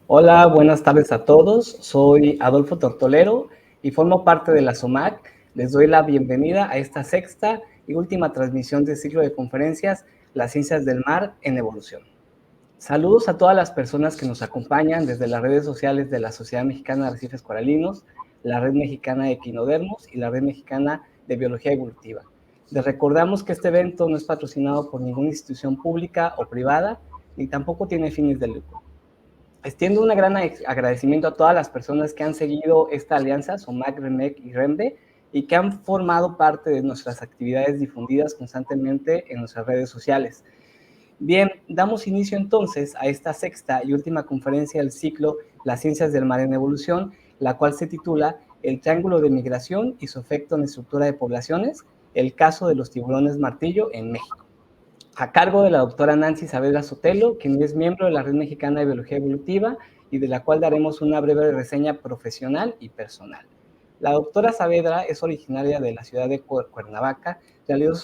Hola, buenas tardes a todos. Soy Adolfo Tortolero y formo parte de la SOMAC. Les doy la bienvenida a esta sexta y última transmisión del ciclo de conferencias Las Ciencias del Mar en Evolución. Saludos a todas las personas que nos acompañan desde las redes sociales de la Sociedad Mexicana de Arrecifes Coralinos, la Red Mexicana de Equinodermos y la Red Mexicana de Biología Evolutiva. Les recordamos que este evento no es patrocinado por ninguna institución pública o privada, ni tampoco tiene fines de lucro. Extiendo un gran agradecimiento a todas las personas que han seguido esta alianza, SOMAC, REMEC y REMBE, y que han formado parte de nuestras actividades difundidas constantemente en nuestras redes sociales. Bien, damos inicio entonces a esta sexta y última conferencia del ciclo Las Ciencias del Mar en Evolución, la cual se titula El Triángulo de Migración y su efecto en la estructura de poblaciones, el caso de los tiburones martillo en México, a cargo de la doctora Nancy Saavedra Sotelo, quien es miembro de la Red Mexicana de Biología Evolutiva y de la cual daremos una breve reseña profesional y personal. La doctora Saavedra es originaria de la ciudad de Cuernavaca, realizó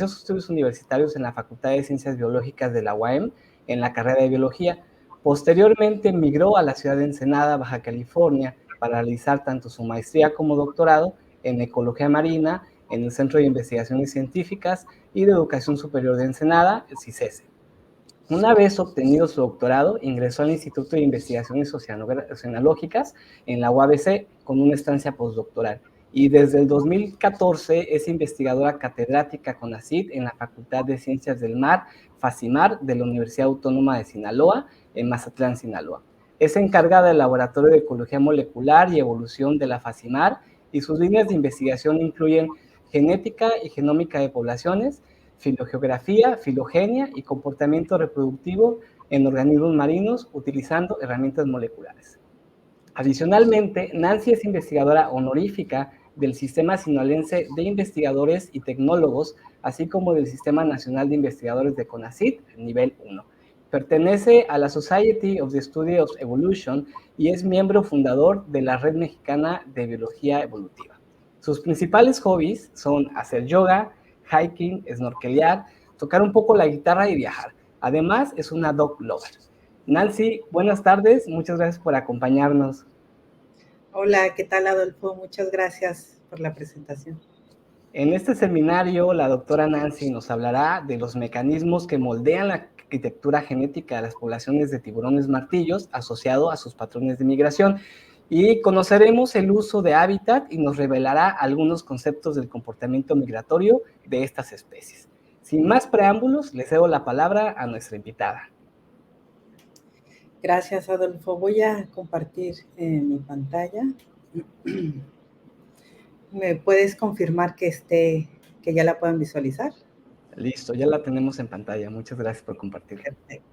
sus estudios universitarios en la Facultad de Ciencias Biológicas de la UAM en la carrera de Biología. Posteriormente migró a la ciudad de Ensenada, Baja California, para realizar tanto su maestría como doctorado en Ecología Marina en el Centro de Investigaciones Científicas y de Educación Superior de Ensenada, el CICESE. Una vez obtenido su doctorado, ingresó al Instituto de Investigaciones Oceanológicas en la UABC con una estancia postdoctoral y desde el 2014 es investigadora catedrática CONACYT en la Facultad de Ciencias del Mar, FACIMAR, de la Universidad Autónoma de Sinaloa, en Mazatlán, Sinaloa. Es encargada del Laboratorio de Ecología Molecular y Evolución de la FACIMAR y sus líneas de investigación incluyen genética y genómica de poblaciones, filogeografía, filogenia y comportamiento reproductivo en organismos marinos utilizando herramientas moleculares. Adicionalmente, Nancy es investigadora honorífica del Sistema Sinaloense de Investigadores y Tecnólogos, así como del Sistema Nacional de Investigadores de CONACYT, nivel 1. Pertenece a la Society of the Study of Evolution y es miembro fundador de la Red Mexicana de Biología Evolutiva. Sus principales hobbies son hacer yoga, hiking, snorkelear, tocar un poco la guitarra y viajar. Además, es una dog lover. Nancy, buenas tardes, muchas gracias por acompañarnos. Hola, ¿qué tal, Adolfo? Muchas gracias por la presentación. En este seminario, la doctora Nancy nos hablará de los mecanismos que moldean la arquitectura genética de las poblaciones de tiburones martillos asociado a sus patrones de migración y conoceremos el uso de hábitat y nos revelará algunos conceptos del comportamiento migratorio de estas especies. Sin más preámbulos, le cedo la palabra a nuestra invitada. Gracias, Adolfo. Voy a compartir mi pantalla. ¿Me puedes confirmar que ya la puedan visualizar? Listo, ya la tenemos en pantalla. Muchas gracias por compartir. Perfecto.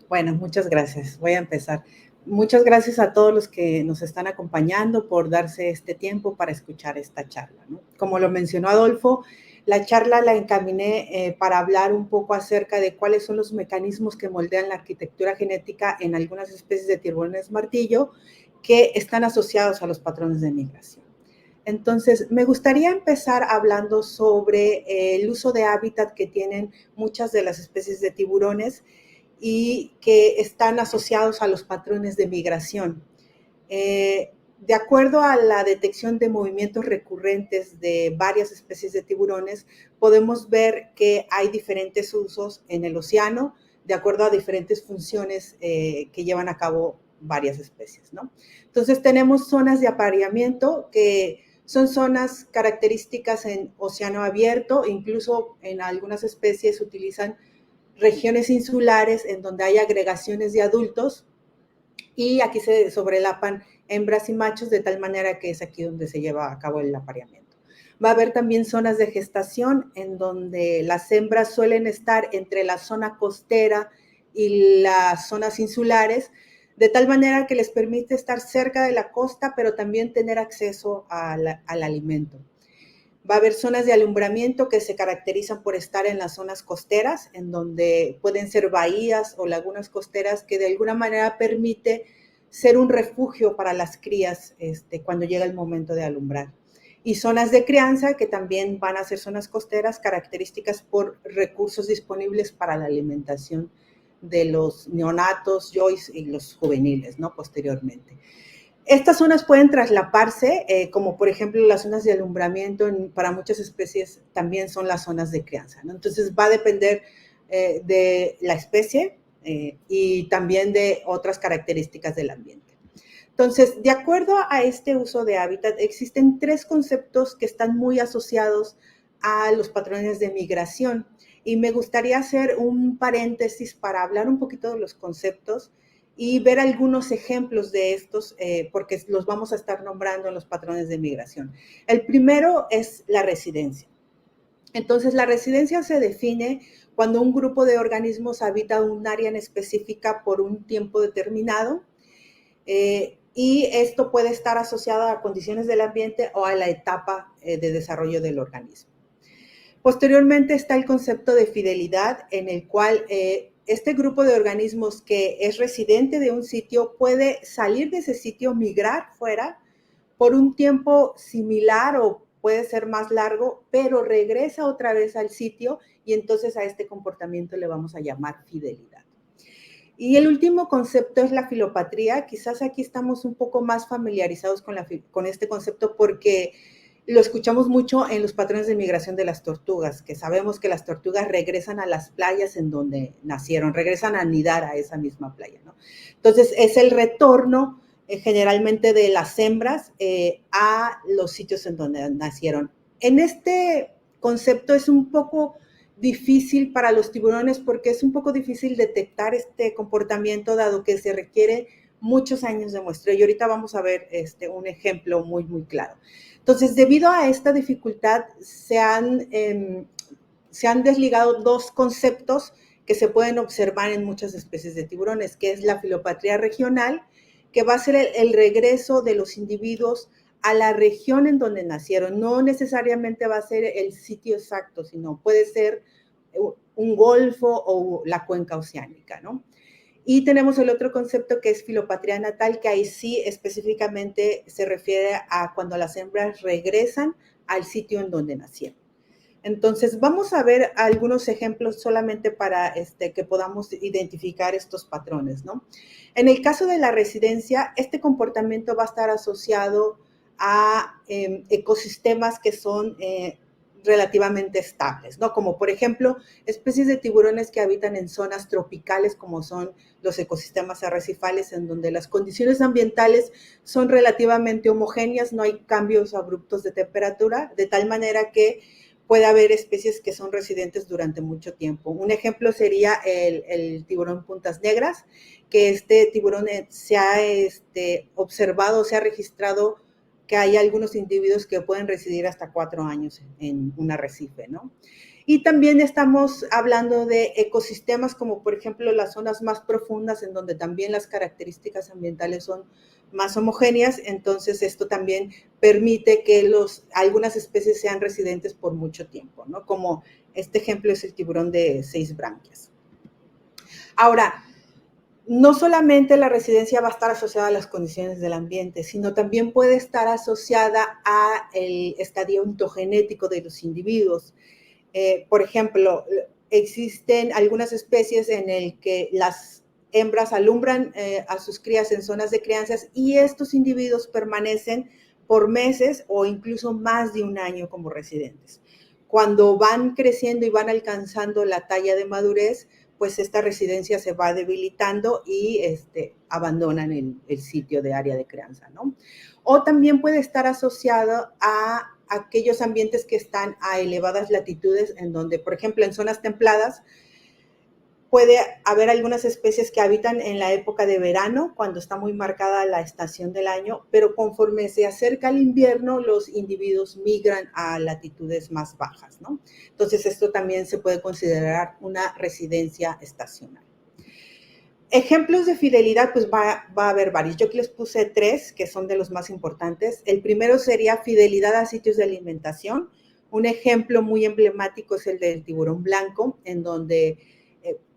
Bueno, muchas gracias. Voy a empezar. Muchas gracias a todos los que nos están acompañando por darse este tiempo para escuchar esta charla, ¿no? Como lo mencionó Adolfo, la charla la encaminé para hablar un poco acerca de cuáles son los mecanismos que moldean la arquitectura genética en algunas especies de tiburones martillo que están asociados a los patrones de migración. Entonces, me gustaría empezar hablando sobre el uso de hábitat que tienen muchas de las especies de tiburones y que están asociados a los patrones de migración. De acuerdo a la detección de movimientos recurrentes de varias especies de tiburones, podemos ver que hay diferentes usos en el océano, de acuerdo a diferentes funciones que llevan a cabo varias especies, ¿no? Entonces tenemos zonas de apareamiento que son zonas características en océano abierto, incluso en algunas especies utilizan regiones insulares en donde hay agregaciones de adultos y aquí se sobrelapan hembras y machos de tal manera que es aquí donde se lleva a cabo el apareamiento. Va a haber también zonas de gestación en donde las hembras suelen estar entre la zona costera y las zonas insulares, de tal manera que les permite estar cerca de la costa, pero también tener acceso al alimento. Va a haber zonas de alumbramiento que se caracterizan por estar en las zonas costeras, en donde pueden ser bahías o lagunas costeras que de alguna manera permite ser un refugio para las crías cuando llega el momento de alumbrar. Y zonas de crianza que también van a ser zonas costeras características por recursos disponibles para la alimentación de los neonatos, yoys y los juveniles, ¿no? Posteriormente. Estas zonas pueden traslaparse, como por ejemplo las zonas de alumbramiento para muchas especies también son las zonas de crianza, ¿no? Entonces va a depender de la especie y también de otras características del ambiente. Entonces, de acuerdo a este uso de hábitat, existen 3 conceptos que están muy asociados a los patrones de migración. Y me gustaría hacer un paréntesis para hablar un poquito de los conceptos y ver algunos ejemplos de estos, porque los vamos a estar nombrando en los patrones de migración. El primero es la residencia. Entonces, la residencia se define cuando un grupo de organismos habita un área en específica por un tiempo determinado, y esto puede estar asociado a condiciones del ambiente o a la etapa de desarrollo del organismo. Posteriormente está el concepto de fidelidad, en el cual este grupo de organismos que es residente de un sitio puede salir de ese sitio, migrar fuera por un tiempo similar o puede ser más largo, pero regresa otra vez al sitio y entonces a este comportamiento le vamos a llamar fidelidad. Y el último concepto es la filopatría. Quizás aquí estamos un poco más familiarizados con este concepto porque lo escuchamos mucho en los patrones de migración de las tortugas, que sabemos que las tortugas regresan a las playas en donde nacieron, regresan a anidar a esa misma playa, ¿no? Entonces, es el retorno generalmente de las hembras a los sitios en donde nacieron. En este concepto es un poco difícil para los tiburones porque es un poco difícil detectar este comportamiento dado que se requiere muchos años de muestreo y ahorita vamos a ver un ejemplo muy, muy claro. Entonces, debido a esta dificultad, se han desligado 2 conceptos que se pueden observar en muchas especies de tiburones, que es la filopatría regional, que va a ser el regreso de los individuos a la región en donde nacieron. No necesariamente va a ser el sitio exacto, sino puede ser un golfo o la cuenca oceánica, ¿no? Y tenemos el otro concepto que es filopatría natal, que ahí sí específicamente se refiere a cuando las hembras regresan al sitio en donde nacieron. Entonces, vamos a ver algunos ejemplos solamente para que podamos identificar estos patrones, ¿no? En el caso de la residencia, este comportamiento va a estar asociado a ecosistemas que son relativamente estables, ¿no? Como por ejemplo, especies de tiburones que habitan en zonas tropicales como son los ecosistemas arrecifales, en donde las condiciones ambientales son relativamente homogéneas, no hay cambios abruptos de temperatura, de tal manera que puede haber especies que son residentes durante mucho tiempo. Un ejemplo sería el tiburón puntas negras, que este tiburón se ha observado, se ha registrado que hay algunos individuos que pueden residir hasta 4 años en un arrecife, ¿no? Y también estamos hablando de ecosistemas como por ejemplo las zonas más profundas en donde también las características ambientales son más homogéneas, entonces esto también permite que algunas especies sean residentes por mucho tiempo, ¿no? Como este ejemplo es el tiburón de 6 branquias. Ahora, no solamente la residencia va a estar asociada a las condiciones del ambiente, sino también puede estar asociada al estadio ontogenético de los individuos. Por ejemplo, existen algunas especies en el que las hembras alumbran a sus crías en zonas de crianzas y estos individuos permanecen por meses o incluso más de un año como residentes. Cuando van creciendo y van alcanzando la talla de madurez, pues esta residencia se va debilitando y abandonan el sitio de área de crianza, ¿no? O también puede estar asociado a aquellos ambientes que están a elevadas latitudes, en donde, por ejemplo, en zonas templadas, puede haber algunas especies que habitan en la época de verano, cuando está muy marcada la estación del año, pero conforme se acerca el invierno, los individuos migran a latitudes más bajas, ¿no? Entonces, esto también se puede considerar una residencia estacional. Ejemplos de fidelidad, pues va a haber varios. Yo aquí les puse 3, que son de los más importantes. El primero sería fidelidad a sitios de alimentación. Un ejemplo muy emblemático es el del tiburón blanco, en donde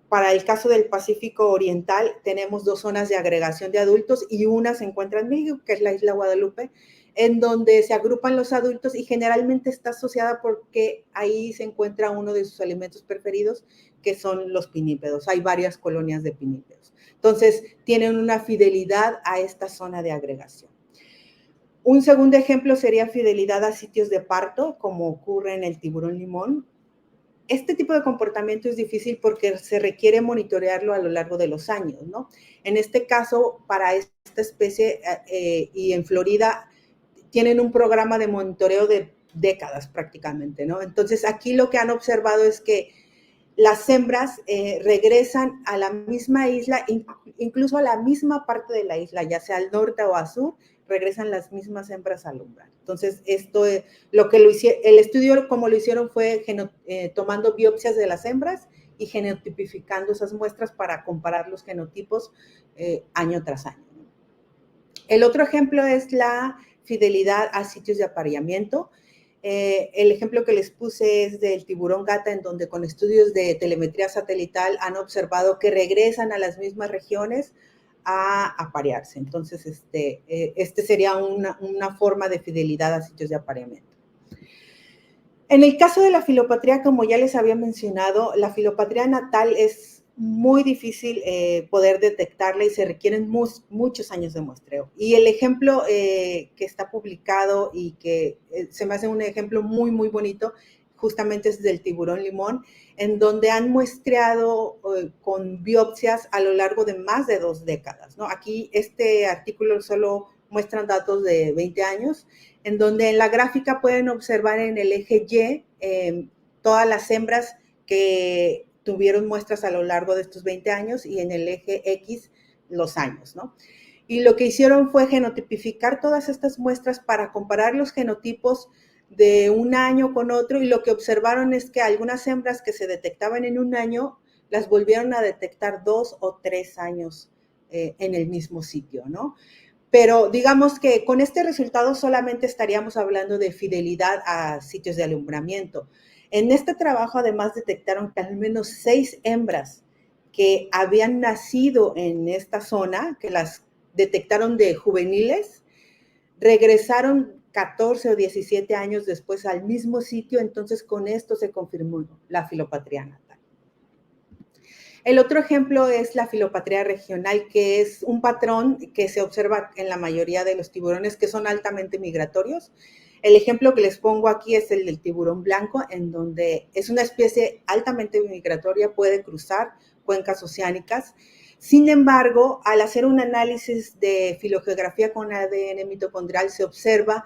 para el caso del Pacífico Oriental tenemos 2 zonas de agregación de adultos y una se encuentra en México, que es la isla Guadalupe, en donde se agrupan los adultos y generalmente está asociada porque ahí se encuentra uno de sus alimentos preferidos, que son los pinípedos. Hay varias colonias de pinípedos. Entonces, tienen una fidelidad a esta zona de agregación. Un segundo ejemplo sería fidelidad a sitios de parto, como ocurre en el tiburón limón. Este tipo de comportamiento es difícil porque se requiere monitorearlo a lo largo de los años, ¿no? En este caso, para esta especie y en Florida, tienen un programa de monitoreo de décadas prácticamente, ¿no? Entonces, aquí lo que han observado es que las hembras regresan a la misma isla, incluso a la misma parte de la isla, ya sea al norte o al sur, regresan las mismas hembras al umbral. Entonces, esto es lo que el estudio como lo hicieron fue tomando biopsias de las hembras y genotipificando esas muestras para comparar los genotipos año tras año. El otro ejemplo es la fidelidad a sitios de apareamiento. El ejemplo que les puse es del tiburón gata, en donde con estudios de telemetría satelital han observado que regresan a las mismas regiones a aparearse. Entonces, este sería una forma de fidelidad a sitios de apareamiento. En el caso de la filopatría, como ya les había mencionado, la filopatría natal es muy difícil poder detectarla y se requieren muchos años de muestreo. Y el ejemplo que está publicado y que se me hace un ejemplo muy, muy bonito, justamente es del tiburón limón, en donde han muestreado con biopsias a lo largo de más de 2 décadas, ¿no? Aquí este artículo solo muestran datos de 20 años, en donde en la gráfica pueden observar en el eje Y todas las hembras que tuvieron muestras a lo largo de estos 20 años y en el eje X los años, ¿no? Y lo que hicieron fue genotipificar todas estas muestras para comparar los genotipos de un año con otro, y lo que observaron es que algunas hembras que se detectaban en un año las volvieron a detectar 2 o 3 años en el mismo sitio, ¿no? Pero digamos que con este resultado solamente estaríamos hablando de fidelidad a sitios de alumbramiento. En este trabajo además detectaron que al menos 6 hembras que habían nacido en esta zona, que las detectaron de juveniles, regresaron 14 o 17 años después al mismo sitio. Entonces con esto se confirmó la filopatría natal. El otro ejemplo es la filopatría regional, que es un patrón que se observa en la mayoría de los tiburones que son altamente migratorios. El ejemplo que les pongo aquí es el del tiburón blanco, en donde es una especie altamente migratoria, puede cruzar cuencas oceánicas. Sin embargo, al hacer un análisis de filogeografía con ADN mitocondrial, se observa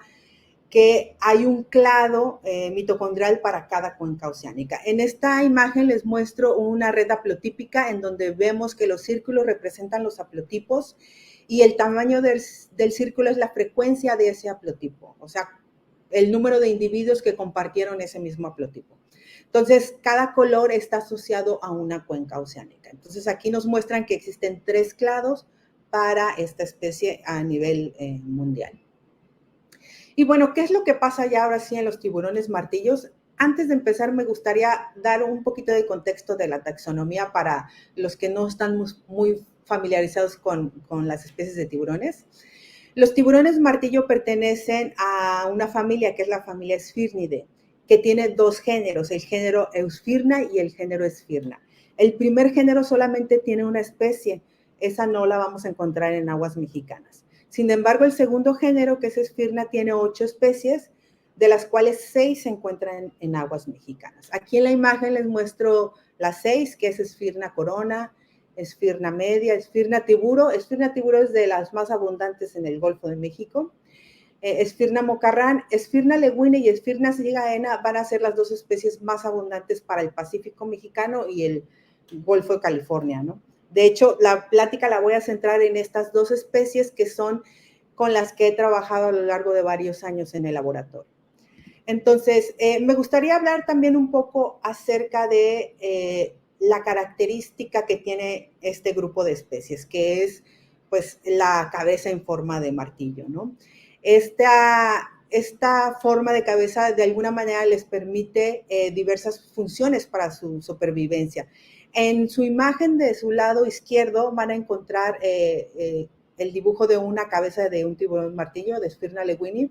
que hay un clado mitocondrial para cada cuenca oceánica. En esta imagen les muestro una red haplotípica en donde vemos que los círculos representan los haplotipos y el tamaño del círculo es la frecuencia de ese haplotipo, o sea, el número de individuos que compartieron ese mismo haplotipo. Entonces, cada color está asociado a una cuenca oceánica. Entonces, aquí nos muestran que existen 3 clados para esta especie a nivel mundial. Y bueno, ¿qué es lo que pasa ya ahora sí en los tiburones martillos? Antes de empezar, me gustaría dar un poquito de contexto de la taxonomía para los que no están muy familiarizados con las especies de tiburones. Los tiburones martillo pertenecen a una familia que es la familia Sphyrnidae, que tiene 2 géneros, el género Eusphyrna y el género Sphyrna. El primer género solamente tiene una especie, esa no la vamos a encontrar en aguas mexicanas. Sin embargo, el segundo género, que es Sphyrna, tiene 8 especies, de las cuales 6 se encuentran en aguas mexicanas. Aquí en la imagen les muestro las 6, que es Sphyrna corona, Sphyrna media, Sphyrna tiburo. Sphyrna tiburo es de las más abundantes en el Golfo de México. Sphyrna mocarrán, Sphyrna leguine y Sphyrna sirigaena van a ser las 2 especies más abundantes para el Pacífico mexicano y el Golfo de California, ¿no? De hecho, la plática la voy a centrar en estas 2 especies que son con las que he trabajado a lo largo de varios años en el laboratorio. Entonces, me gustaría hablar también un poco acerca de la característica que tiene este grupo de especies, que es pues la cabeza en forma de martillo, ¿no? Esta forma de cabeza de alguna manera les permite diversas funciones para su supervivencia. En su imagen de su lado izquierdo van a encontrar el dibujo de una cabeza de un tiburón martillo, de Sphyrna lewini.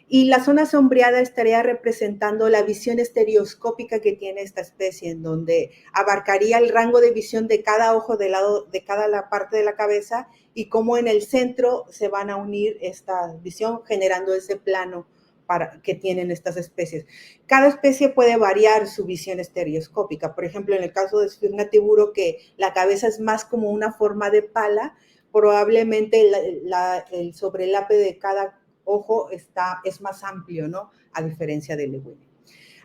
Y la zona sombreada estaría representando la visión estereoscópica que tiene esta especie, en donde abarcaría el rango de visión de cada ojo del lado de cada parte de la cabeza y cómo en el centro se van a unir esta visión generando ese plano que tienen estas especies. Cada especie puede variar su visión estereoscópica. Por ejemplo, en el caso de Sphyrna tiburo, que la cabeza es más como una forma de pala, probablemente el sobrelape de cada ojo es más amplio, ¿no? A diferencia del lewini.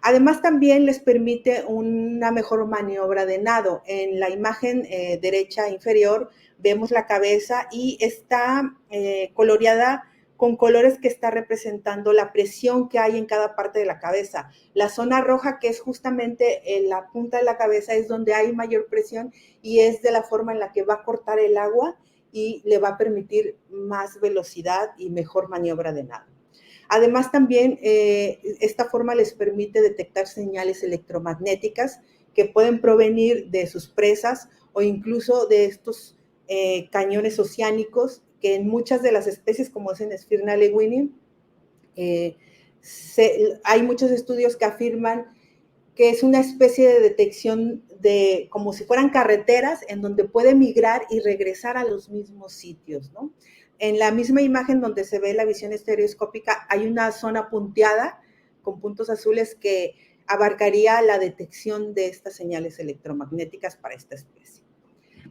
Además, también les permite una mejor maniobra de nado. En la imagen derecha inferior vemos la cabeza y está coloreada con colores que está representando la presión que hay en cada parte de la cabeza. La zona roja, que es justamente en la punta de la cabeza, es donde hay mayor presión y es de la forma en la que va a cortar el agua y le va a permitir más velocidad y mejor maniobra de nado. Además, también esta forma les permite detectar señales electromagnéticas que pueden provenir de sus presas o incluso de estos cañones oceánicos que en muchas de las especies, como es en Sphyrna lewini, hay muchos estudios que afirman que es una especie de detección de como si fueran carreteras en donde puede migrar y regresar a los mismos sitios, ¿no? En la misma imagen donde se ve la visión estereoscópica hay una zona punteada con puntos azules que abarcaría la detección de estas señales electromagnéticas para esta especie.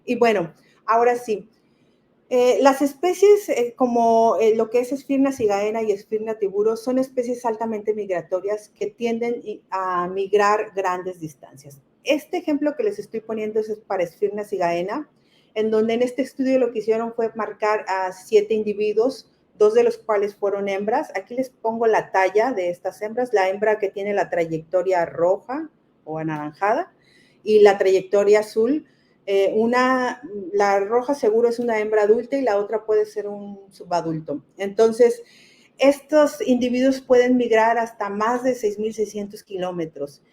Y bueno, ahora sí, las especies como lo que es Sphyrna cigaena y Sphyrna tiburo son especies altamente migratorias que tienden a migrar grandes distancias. Este ejemplo que les estoy poniendo es para Sphyrna cigaena, en donde en este estudio lo que hicieron fue marcar a 7 individuos, 2 de los cuales fueron hembras. Aquí les pongo la talla de estas hembras, la hembra que tiene la trayectoria roja o anaranjada y la trayectoria azul. La roja seguro es una hembra adulta y la otra puede ser un subadulto. Entonces, estos individuos pueden migrar hasta más de 6.600 kilómetros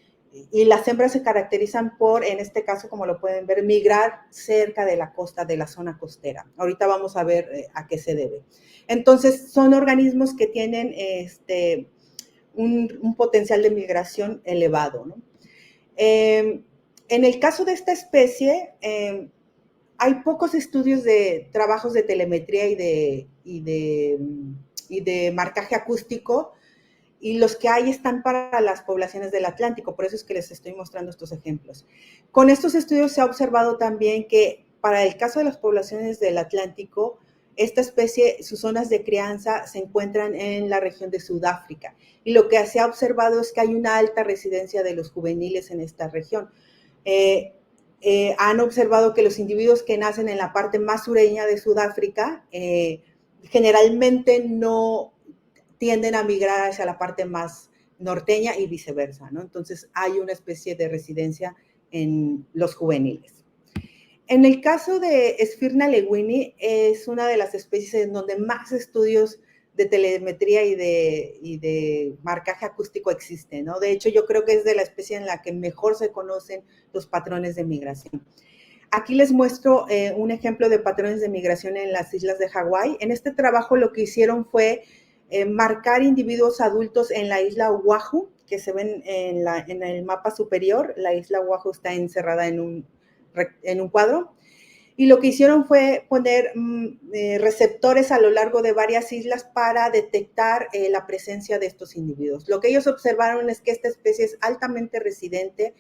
y las hembras se caracterizan por, en este caso, como lo pueden ver, migrar cerca de la costa, de la zona costera. Ahorita vamos a ver a qué se debe. Entonces, son organismos que tienen un potencial de migración elevado, ¿no? En el caso de esta especie, hay pocos estudios de trabajos de telemetría y de marcaje acústico, y los que hay están para las poblaciones del Atlántico, por eso es que les estoy mostrando estos ejemplos. Con estos estudios se ha observado también que para el caso de las poblaciones del Atlántico, esta especie, sus zonas de crianza se encuentran en la región de Sudáfrica, y lo que se ha observado es que hay una alta residencia de los juveniles en esta región. Han observado que los individuos que nacen en la parte más sureña de Sudáfrica generalmente no tienden a migrar hacia la parte más norteña y viceversa, ¿no? Entonces hay una especie de residencia en los juveniles. En el caso de Sphyrna lewini, es una de las especies en donde más estudios de telemetría y de marcaje acústico existen, ¿no? De hecho, yo creo que es de la especie en la que mejor se conocen los patrones de migración. Aquí les muestro un ejemplo de patrones de migración en las islas de Hawái. En este trabajo lo que hicieron fue marcar individuos adultos en la isla Oahu, que se ven en el mapa superior. La isla Oahu está encerrada en un cuadro. Y lo que hicieron fue poner receptores a lo largo de varias islas para detectar la presencia de estos individuos. Lo que ellos observaron es que esta especie es altamente residente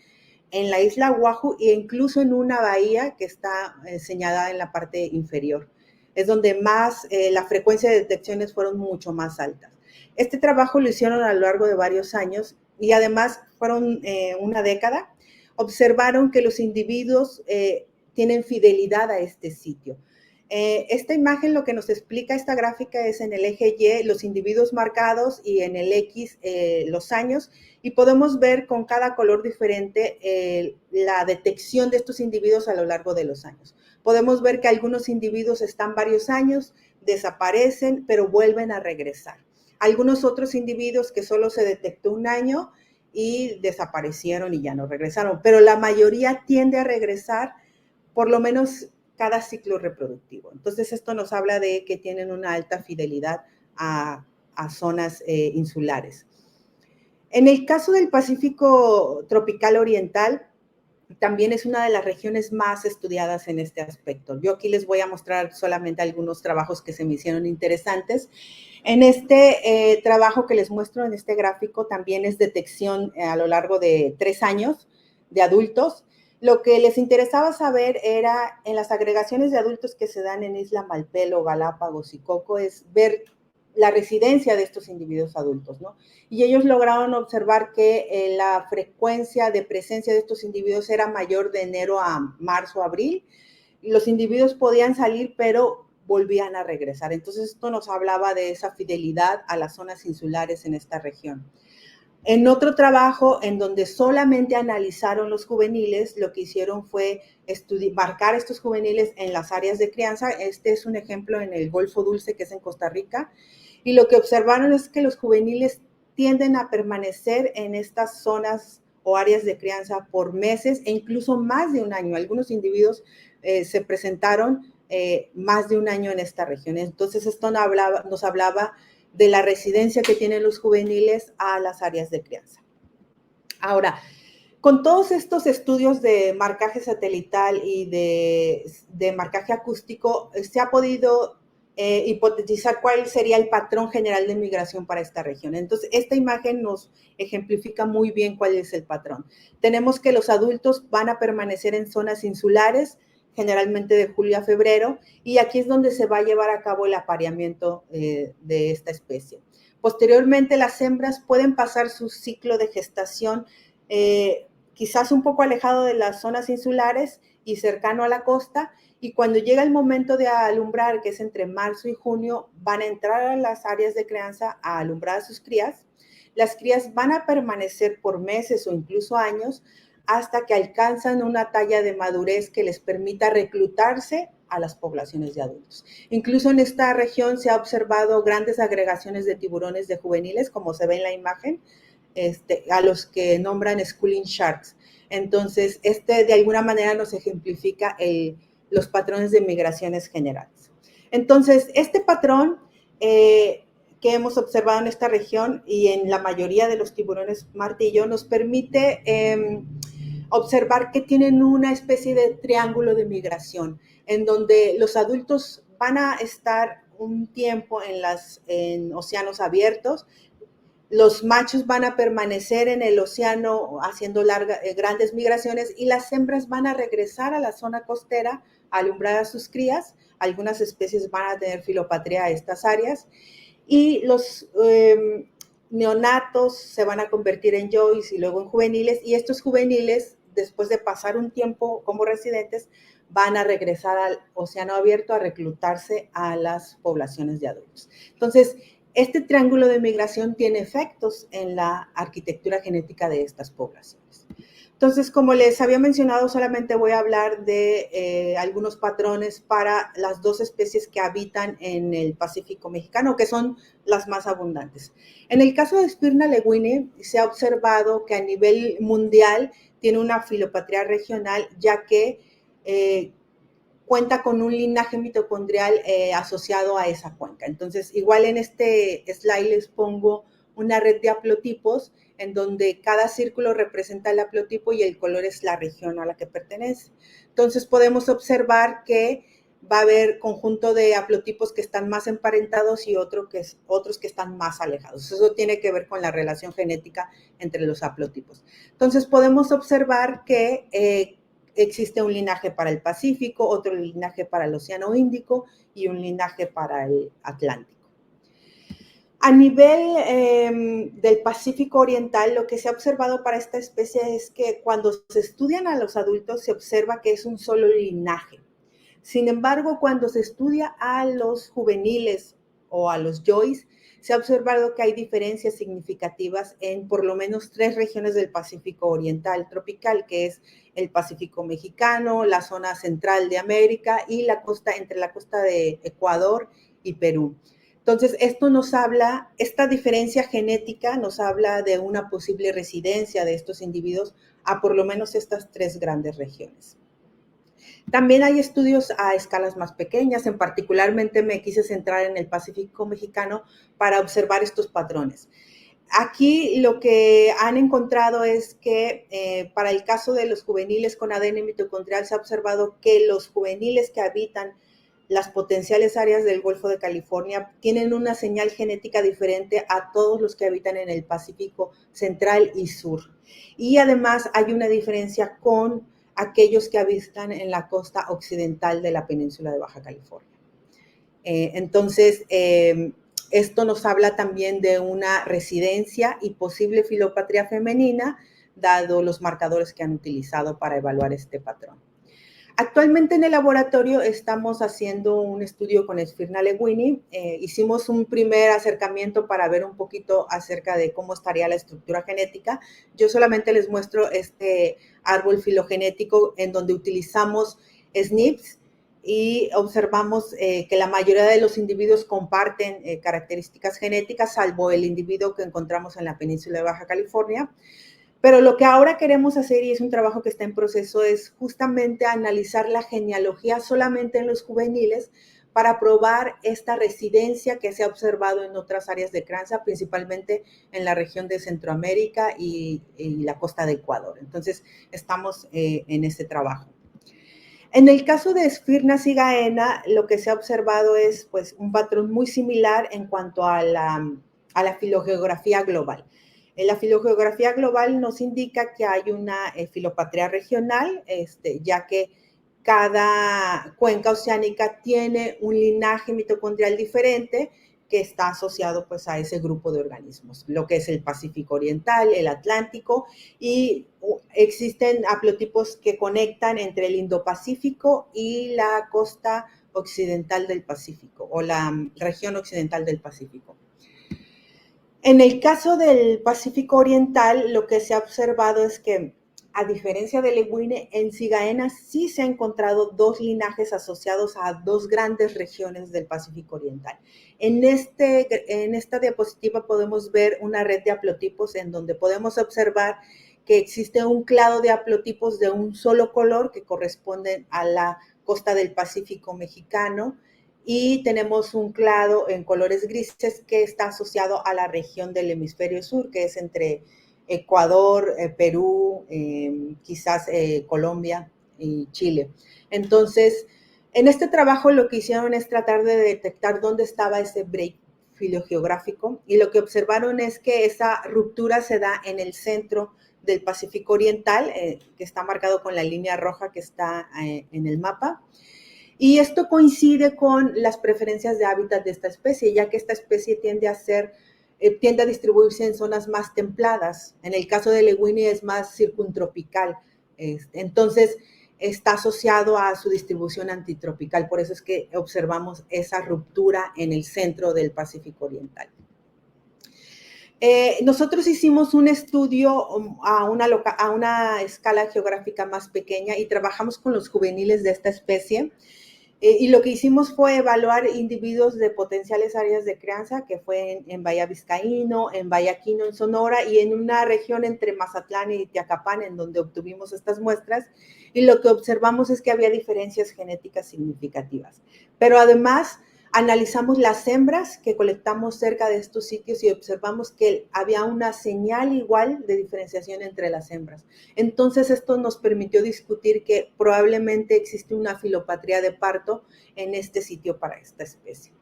en la isla Oahu e incluso en una bahía que está señalada en la parte inferior. Es donde más la frecuencia de detecciones fueron mucho más altas. Este trabajo lo hicieron a lo largo de varios años y además fueron una década. Observaron que los individuos tienen fidelidad a este sitio. Esta imagen lo que nos explica esta gráfica es en el eje Y los individuos marcados y en el X los años, y podemos ver con cada color diferente la detección de estos individuos a lo largo de los años. Podemos ver que algunos individuos están varios años, desaparecen, pero vuelven a regresar. Algunos otros individuos que solo se detectó un año y desaparecieron y ya no regresaron, pero la mayoría tiende a regresar por lo menos cada ciclo reproductivo. Entonces, esto nos habla de que tienen una alta fidelidad a zonas insulares. En el caso del Pacífico tropical oriental, también es una de las regiones más estudiadas en este aspecto. Yo aquí les voy a mostrar solamente algunos trabajos que se me hicieron interesantes. En este trabajo que les muestro en este gráfico también es detección a lo largo de 3 años de adultos. Lo que les interesaba saber era en las agregaciones de adultos que se dan en Isla Malpelo, Galápagos y Coco, es ver la residencia de estos individuos adultos, ¿no? Y ellos lograron observar que la frecuencia de presencia de estos individuos era mayor de enero a marzo, abril. Los individuos podían salir, pero volvían a regresar. Entonces, esto nos hablaba de esa fidelidad a las zonas insulares en esta región. En otro trabajo, en donde solamente analizaron los juveniles, lo que hicieron fue marcar estos juveniles en las áreas de crianza. Este es un ejemplo en el Golfo Dulce, que es en Costa Rica. Y lo que observaron es que los juveniles tienden a permanecer en estas zonas o áreas de crianza por meses e incluso más de un año. Algunos individuos se presentaron más de un año en esta región. Entonces, esto nos hablaba de la residencia que tienen los juveniles a las áreas de crianza. Ahora, con todos estos estudios de marcaje satelital y de marcaje acústico, se ha podido hipotetizar cuál sería el patrón general de migración para esta región. Entonces, esta imagen nos ejemplifica muy bien cuál es el patrón. Tenemos que los adultos van a permanecer en zonas insulares, generalmente de julio a febrero, y aquí es donde se va a llevar a cabo el apareamiento de esta especie. Posteriormente, las hembras pueden pasar su ciclo de gestación quizás un poco alejado de las zonas insulares y cercano a la costa, y cuando llega el momento de alumbrar, que es entre marzo y junio, van a entrar a las áreas de crianza a alumbrar a sus crías. Las crías van a permanecer por meses o incluso años hasta que alcanzan una talla de madurez que les permita reclutarse a las poblaciones de adultos. Incluso en esta región se ha observado grandes agregaciones de tiburones de juveniles, como se ve en la imagen, a los que nombran schooling sharks. Entonces, de alguna manera nos ejemplifica los patrones de migraciones generales. Entonces, este patrón que hemos observado en esta región y en la mayoría de los tiburones martillo nos permite observar que tienen una especie de triángulo de migración, en donde los adultos van a estar un tiempo en océanos abiertos. Los machos van a permanecer en el océano haciendo grandes migraciones y las hembras van a regresar a la zona costera a alumbrar a sus crías. Algunas especies van a tener filopatría a estas áreas y los neonatos se van a convertir en yoys y luego en juveniles, y estos juveniles, después de pasar un tiempo como residentes, van a regresar al océano abierto a reclutarse a las poblaciones de adultos. Entonces, este triángulo de migración tiene efectos en la arquitectura genética de estas poblaciones. Entonces, como les había mencionado, solamente voy a hablar de algunos patrones para las dos especies que habitan en el Pacífico mexicano, que son las más abundantes. En el caso de Spirna lewini, se ha observado que a nivel mundial tiene una filopatría regional, ya que cuenta con un linaje mitocondrial asociado a esa cuenca. Entonces, igual en este slide les pongo una red de haplotipos en donde cada círculo representa el haplotipo y el color es la región a la que pertenece. Entonces, podemos observar que va a haber conjunto de haplotipos que están más emparentados y otros que están más alejados. Eso tiene que ver con la relación genética entre los haplotipos. Entonces, podemos observar que existe un linaje para el Pacífico, otro linaje para el Océano Índico y un linaje para el Atlántico. A nivel del Pacífico Oriental, lo que se ha observado para esta especie es que cuando se estudian a los adultos se observa que es un solo linaje. Sin embargo, cuando se estudia a los juveniles o a los yoys, se ha observado que hay diferencias significativas en por lo menos 3 regiones del Pacífico Oriental tropical, que es el Pacífico mexicano, la zona central de América y la costa, entre la costa de Ecuador y Perú. Entonces, esta diferencia genética nos habla de una posible residencia de estos individuos a por lo menos estas 3 grandes regiones. También hay estudios a escalas más pequeñas, en particularmente me quise centrar en el Pacífico mexicano para observar estos patrones. Aquí lo que han encontrado es que para el caso de los juveniles con ADN mitocondrial se ha observado que los juveniles que habitan las potenciales áreas del Golfo de California tienen una señal genética diferente a todos los que habitan en el Pacífico central y sur. Y además hay una diferencia con aquellos que habitan en la costa occidental de la península de Baja California. Entonces, esto nos habla también de una residencia y posible filopatría femenina, dado los marcadores que han utilizado para evaluar este patrón. Actualmente en el laboratorio estamos haciendo un estudio con Sphyrna lewini. Hicimos un primer acercamiento para ver un poquito acerca de cómo estaría la estructura genética. Yo solamente les muestro este árbol filogenético en donde utilizamos SNPs y observamos que la mayoría de los individuos comparten características genéticas, salvo el individuo que encontramos en la península de Baja California. Pero lo que ahora queremos hacer, y es un trabajo que está en proceso, es justamente analizar la genealogía solamente en los juveniles para probar esta residencia que se ha observado en otras áreas de crianza, principalmente en la región de Centroamérica y la costa de Ecuador. Entonces, estamos en este trabajo. En el caso de Sphyrna cigaena, lo que se ha observado es pues, un patrón muy similar en cuanto a la filogeografía global. La filogeografía global nos indica que hay una filopatría regional, ya que cada cuenca oceánica tiene un linaje mitocondrial diferente que está asociado pues a ese grupo de organismos, lo que es el Pacífico Oriental, el Atlántico, y existen haplotipos que conectan entre el Indo-Pacífico y la costa occidental del Pacífico, o la región occidental del Pacífico. En el caso del Pacífico Oriental, lo que se ha observado es que, a diferencia de Lewini, en cigaena sí se han encontrado dos linajes asociados a dos grandes regiones del Pacífico Oriental. En esta diapositiva podemos ver una red de haplotipos en donde podemos observar que existe un clado de haplotipos de un solo color que corresponden a la costa del Pacífico mexicano, y tenemos un clado en colores grises que está asociado a la región del hemisferio sur, que es entre Ecuador, Perú, quizás Colombia y Chile. Entonces, en este trabajo lo que hicieron es tratar de detectar dónde estaba ese break filogeográfico, y lo que observaron es que esa ruptura se da en el centro del Pacífico Oriental, que está marcado con la línea roja que está en el mapa. Y esto coincide con las preferencias de hábitat de esta especie, ya que esta especie tiende a distribuirse en zonas más templadas. En el caso de Lewini es más circuntropical. Entonces, está asociado a su distribución antitropical. Por eso es que observamos esa ruptura en el centro del Pacífico Oriental. Nosotros hicimos un estudio a una escala geográfica más pequeña y trabajamos con los juveniles de esta especie. Y lo que hicimos fue evaluar individuos de potenciales áreas de crianza, que fue en Bahía Vizcaíno, en Vallaquino, en Sonora, y en una región entre Mazatlán y Tiacapán, en donde obtuvimos estas muestras. Y lo que observamos es que había diferencias genéticas significativas. Pero además, analizamos las hembras que colectamos cerca de estos sitios y observamos que había una señal igual de diferenciación entre las hembras. Entonces, esto nos permitió discutir que probablemente existe una filopatría de parto en este sitio para esta especie.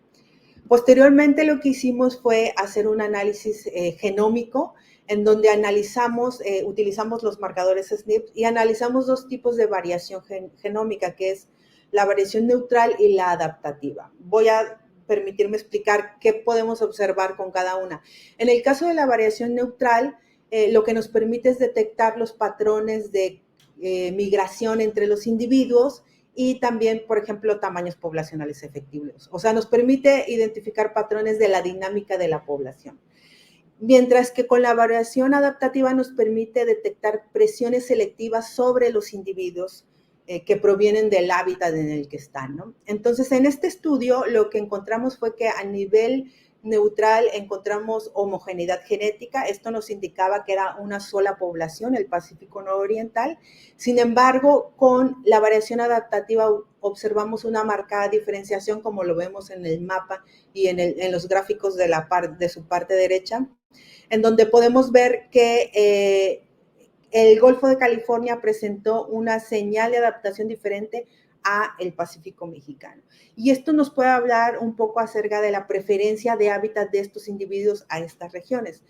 Posteriormente, lo que hicimos fue hacer un análisis genómico en donde utilizamos los marcadores SNP y analizamos dos tipos de variación genómica, que es la variación neutral y la adaptativa. Voy a permitirme explicar qué podemos observar con cada una. En el caso de la variación neutral, lo que nos permite es detectar los patrones de migración entre los individuos y también, por ejemplo, tamaños poblacionales efectivos. O sea, nos permite identificar patrones de la dinámica de la población. Mientras que con la variación adaptativa nos permite detectar presiones selectivas sobre los individuos que provienen del hábitat en el que están, ¿no? Entonces, en este estudio lo que encontramos fue que a nivel neutral encontramos homogeneidad genética. Esto nos indicaba que era una sola población, el Pacífico nororiental. Sin embargo, con la variación adaptativa observamos una marcada diferenciación, como lo vemos en el mapa y en los gráficos de su parte derecha, en donde podemos ver que el Golfo de California presentó una señal de adaptación diferente a el Pacífico mexicano. Y esto nos puede hablar un poco acerca de la preferencia de hábitat de estos individuos a estas regiones.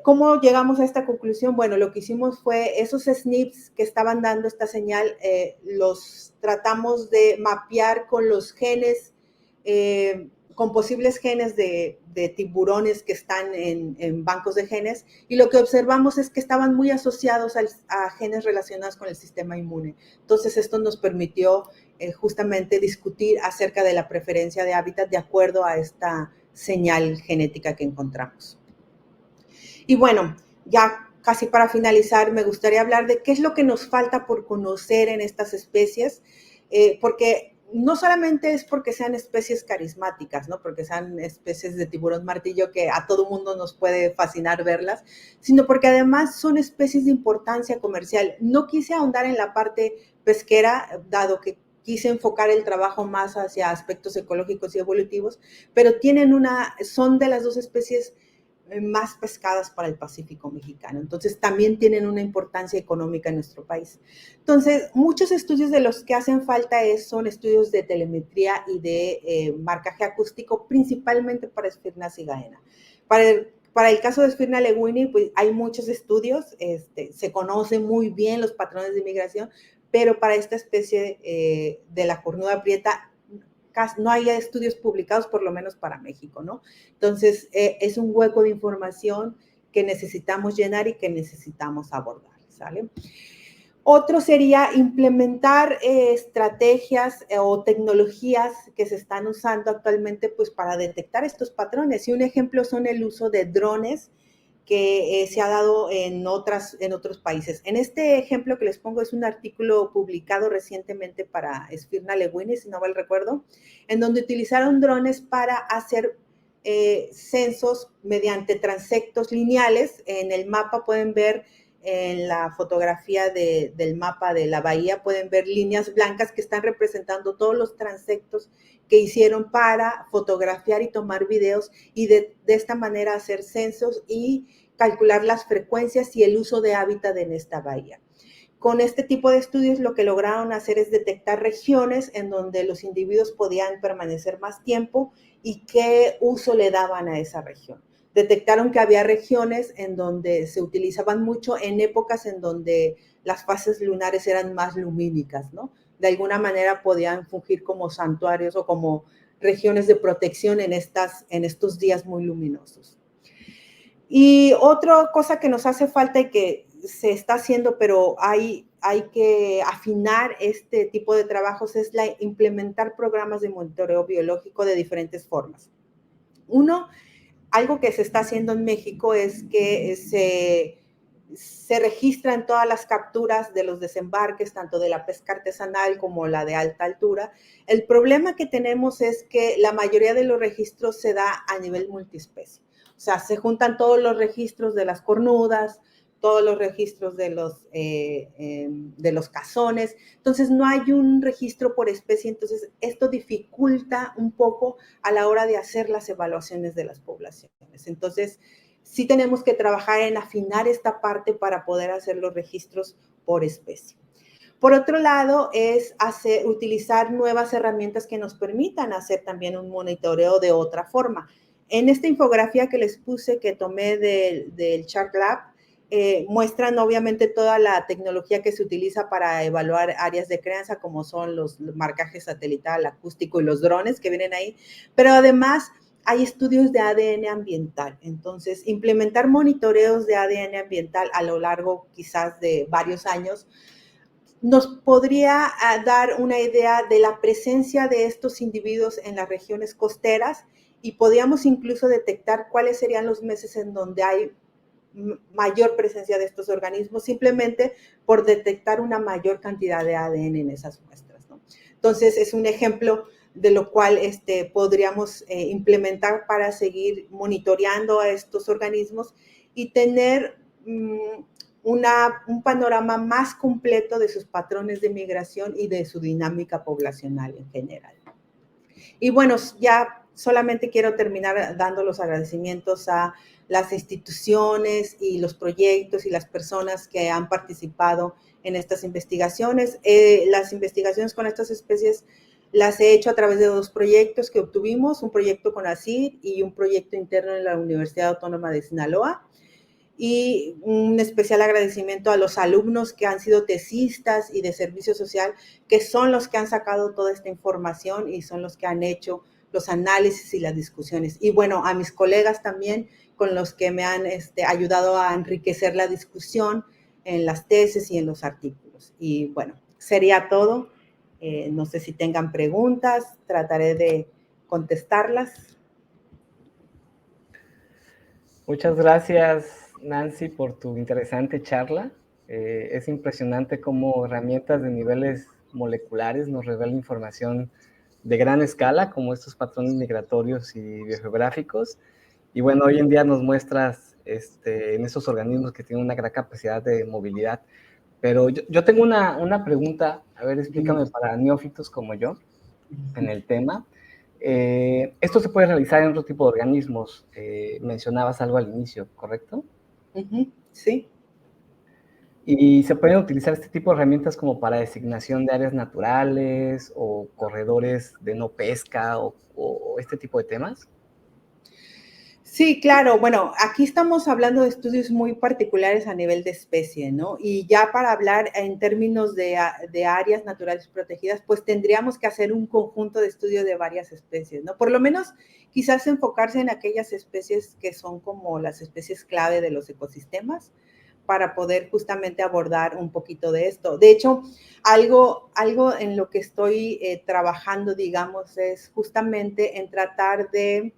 ¿Cómo llegamos a esta conclusión? Bueno, lo que hicimos fue esos SNPs que estaban dando esta señal, los tratamos de mapear con los genes, con posibles genes de tiburones que están en bancos de genes, y lo que observamos es que estaban muy asociados a genes relacionados con el sistema inmune. Entonces, esto nos permitió justamente discutir acerca de la preferencia de hábitat de acuerdo a esta señal genética que encontramos. Y bueno, ya casi para finalizar, me gustaría hablar de qué es lo que nos falta por conocer en estas especies, porque no solamente es porque sean especies carismáticas, ¿no? Porque sean especies de tiburón martillo que a todo mundo nos puede fascinar verlas, sino porque además son especies de importancia comercial. No quise ahondar en la parte pesquera, dado que quise enfocar el trabajo más hacia aspectos ecológicos y evolutivos, pero son de las dos especies más pescadas para el Pacífico mexicano. Entonces, también tienen una importancia económica en nuestro país. Entonces, muchos estudios de los que hacen falta son estudios de telemetría y de marcaje acústico, principalmente para Sphyrna cigaena. Para el caso de Sphyrna lewini, pues hay muchos estudios, se conocen muy bien los patrones de migración, pero para esta especie de la cornuda prieta, no hay estudios publicados, por lo menos para México, ¿no? Entonces, es un hueco de información que necesitamos llenar y que necesitamos abordar, ¿sale? Otro sería implementar estrategias o tecnologías que se están usando actualmente, pues, para detectar estos patrones. Y un ejemplo son el uso de drones que se ha dado en otros países. En este ejemplo que les pongo es un artículo publicado recientemente para Sphyrna lewini, si no mal recuerdo, en donde utilizaron drones para hacer censos mediante transectos lineales. En el mapa pueden ver, en la fotografía del mapa de la bahía, pueden ver líneas blancas que están representando todos los transectos que hicieron para fotografiar y tomar videos y de esta manera hacer censos y calcular las frecuencias y el uso de hábitat en esta bahía. Con este tipo de estudios lo que lograron hacer es detectar regiones en donde los individuos podían permanecer más tiempo y qué uso le daban a esa región. Detectaron que había regiones en donde se utilizaban mucho en épocas en donde las fases lunares eran más lumínicas, ¿no? De alguna manera podían fungir como santuarios o como regiones de protección en estos días muy luminosos. Y otra cosa que nos hace falta y que se está haciendo, pero hay que afinar este tipo de trabajos, es implementar programas de monitoreo biológico de diferentes formas. Algo que se está haciendo en México es que se registran todas las capturas de los desembarques, tanto de la pesca artesanal como la de alta altura. El problema que tenemos es que la mayoría de los registros se da a nivel multiespecie. O sea, se juntan todos los registros de las cornudas, todos los registros de los cazones. Entonces, no hay un registro por especie. Entonces, esto dificulta un poco a la hora de hacer las evaluaciones de las poblaciones. Entonces, sí tenemos que trabajar en afinar esta parte para poder hacer los registros por especie. Por otro lado, es utilizar nuevas herramientas que nos permitan hacer también un monitoreo de otra forma. En esta infografía que les puse, que tomé del ChartLab, muestran obviamente toda la tecnología que se utiliza para evaluar áreas de crianza, como son los marcajes satelital, acústico y los drones que vienen ahí, pero además hay estudios de ADN ambiental. Entonces, implementar monitoreos de ADN ambiental a lo largo quizás de varios años nos podría dar una idea de la presencia de estos individuos en las regiones costeras y podríamos incluso detectar cuáles serían los meses en donde hay mayor presencia de estos organismos, simplemente por detectar una mayor cantidad de ADN en esas muestras, ¿no? Entonces, es un ejemplo de lo cual podríamos implementar para seguir monitoreando a estos organismos y tener un panorama más completo de sus patrones de migración y de su dinámica poblacional en general. Y bueno, ya solamente quiero terminar dando los agradecimientos a las instituciones y los proyectos y las personas que han participado en estas investigaciones. Las investigaciones con estas especies las he hecho a través de 2 proyectos que obtuvimos, un proyecto con ACID y un proyecto interno en la Universidad Autónoma de Sinaloa. Y un especial agradecimiento a los alumnos que han sido tesistas y de servicio social, que son los que han sacado toda esta información y son los que han hecho los análisis y las discusiones. Y bueno, a mis colegas también, con los que me han ayudado a enriquecer la discusión en las tesis y en los artículos. Y bueno, sería todo. No sé si tengan preguntas, trataré de contestarlas. Muchas gracias, Nancy, por tu interesante charla. Es impresionante cómo herramientas de niveles moleculares nos revelan información de gran escala, como estos patrones migratorios y biogeográficos. Y bueno, hoy en día nos muestras en esos organismos que tienen una gran capacidad de movilidad. Pero yo tengo una pregunta, a ver, explícame para neófitos como yo en el tema. Esto se puede realizar en otro tipo de organismos. Mencionabas algo al inicio, ¿correcto? Sí. Y se pueden utilizar este tipo de herramientas como para designación de áreas naturales o corredores de no pesca o este tipo de temas. Sí, claro. Bueno, aquí estamos hablando de estudios muy particulares a nivel de especie, ¿no? Y ya para hablar en términos de áreas naturales protegidas, pues tendríamos que hacer un conjunto de estudios de varias especies, ¿no? Por lo menos quizás enfocarse en aquellas especies que son como las especies clave de los ecosistemas para poder justamente abordar un poquito de esto. De hecho, algo en lo que estoy trabajando, digamos, es justamente en tratar de